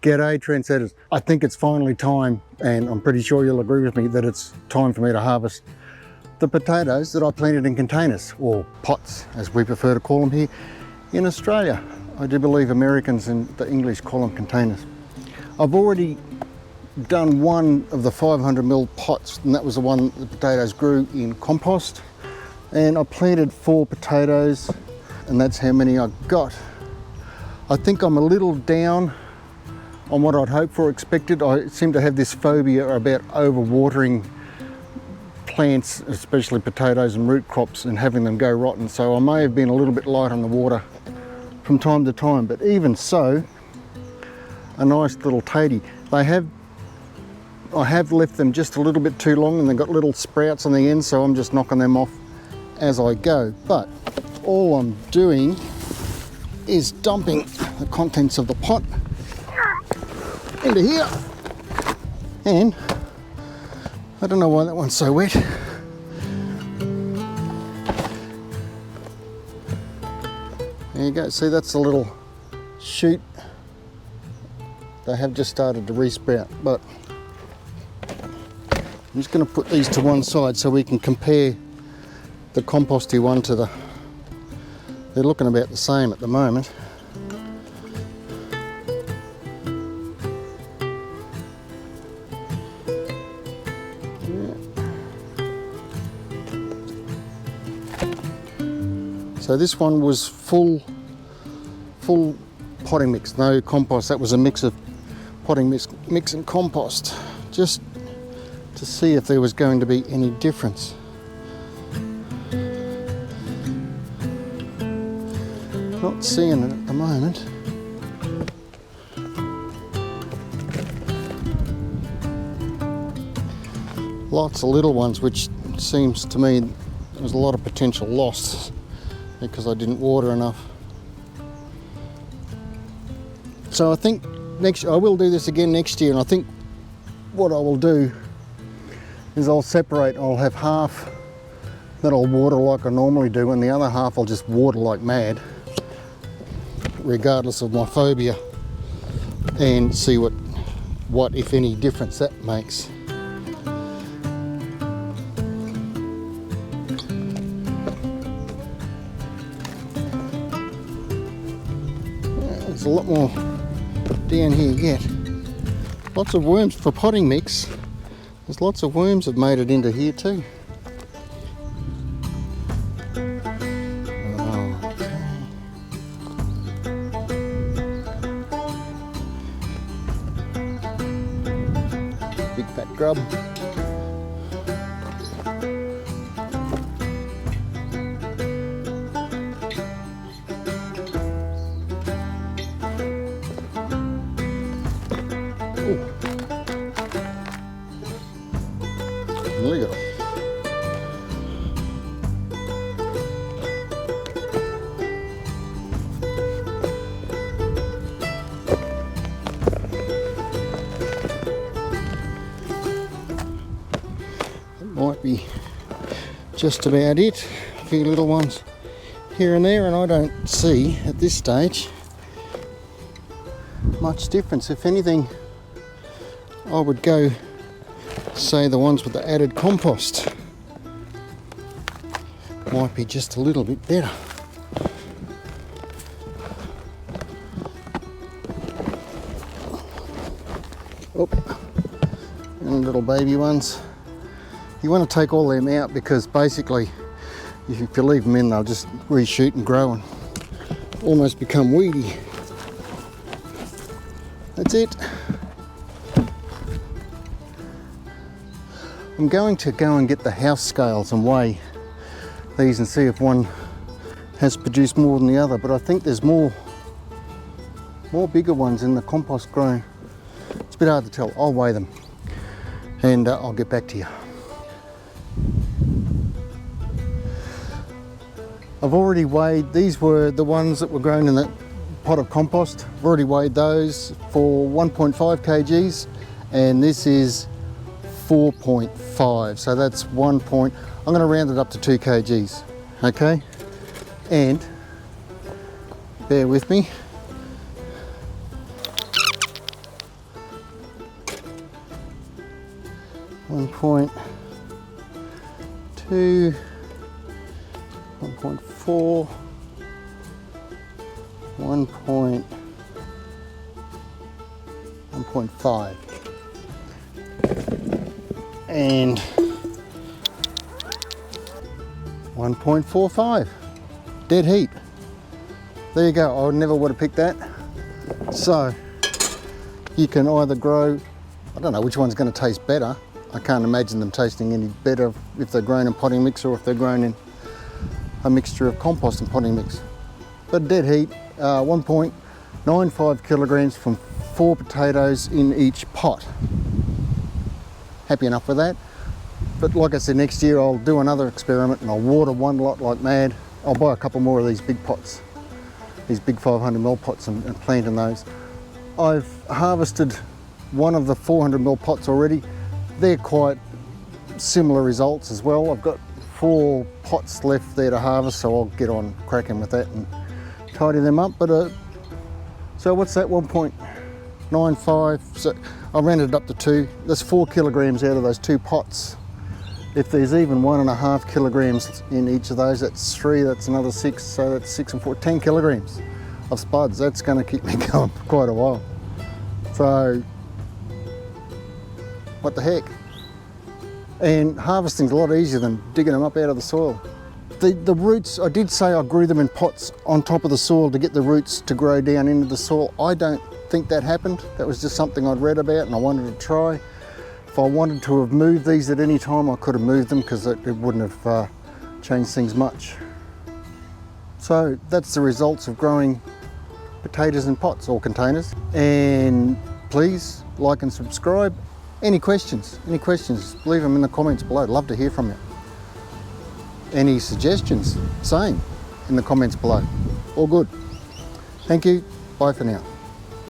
G'day trendsetters. I think it's finally time, and I'm pretty sure you'll agree with me that it's time for me to harvest the potatoes that I planted in containers, or pots as we prefer to call them here in Australia. I do believe Americans and the English call them containers. I've already done one of the 500ml pots, and that was the one the potatoes grew in compost. And I planted 4 potatoes, and that's how many I got. I think I'm a little down on what I'd hoped for, expected. I seem to have this phobia about overwatering plants, especially potatoes and root crops, and having them go rotten. So I may have been a little bit light on the water from time to time, but even so, a nice little tatey. I have left them just a little bit too long, and they've got little sprouts on the end, so I'm just knocking them off as I go. But all I'm doing is dumping the contents of the pot into here, and I don't know why that one's so wet. There you go. See, that's a little shoot. They have just started to resprout, but I'm just going to put these to one side so we can compare the composty one to the, they're looking about the same at the moment. So this one was full potting mix, no compost. That was a mix of potting mix and compost, just to see if there was going to be any difference. Not seeing it at the moment. Lots of little ones, which seems to me there's a lot of potential lost because I didn't water enough. So I think I will do this again next year, and I think what I will do is I'll separate. I'll have half that I'll water like I normally do, and the other half I'll just water like mad, regardless of my phobia, and see what if any difference that makes. There's a lot more down here yet. Lots of worms for potting mix. There's lots of worms have made it into here too. Big fat grub. There you go. That might be just about it. A few little ones here and there, and I don't see at this stage much difference. If anything, I would go say the ones with the added compost might be just a little bit better. Oh, and little baby ones. You want to take all them out, because basically if you leave them in, they'll just reshoot and grow and almost become weedy. That's it. I'm going to go and get the house scales and weigh these and see if one has produced more than the other, but I think there's more bigger ones in the compost grown. It's a bit hard to tell. I'll weigh them and I'll get back to you. I've already weighed, these were the ones that were grown in the pot of compost. I've already weighed those for 1.5 kgs, and this is 4.5, so that's 1 point. I'm going to round it up to 2 kgs, okay? And bear with me. 1.2, 1.4, 1.5, and 1.45. Dead heat. There you go. I never would have picked that. So you can either grow, I don't know which one's going to taste better. I can't imagine them tasting any better if they're grown in potting mix or if they're grown in a mixture of compost and potting mix. But dead heat, 1.95 kilograms from 4 potatoes in each pot. Happy enough with that. But like I said, next year I'll do another experiment and I'll water one lot like mad. I'll buy a couple more of these big pots, these big 500ml pots, and plant in those. I've harvested one of the 400ml pots already. They're quite similar results as well. I've got 4 pots left there to harvest, so I'll get on cracking with that and tidy them up. But so what's that, 1.95? So I rounded it up to 2. There's 4 kilograms out of those 2 pots. If there's even 1.5 kilograms in each of those, that's 3, that's another 6, so that's 6 and 4, 10 kilograms of spuds. That's going to keep me going for quite a while. So, what the heck? And harvesting's a lot easier than digging them up out of the soil. The roots, I did say I grew them in pots on top of the soil to get the roots to grow down into the soil. I don't think that happened. That was just something I'd read about and I wanted to try. If I wanted to have moved these at any time, I could have moved them because it wouldn't have changed things much. So that's the results of growing potatoes in pots or containers. And please like and subscribe. Any questions, leave them in the comments below. I'd love to hear from you. Any suggestions, same in the comments below. All good. Thank you. Bye for now.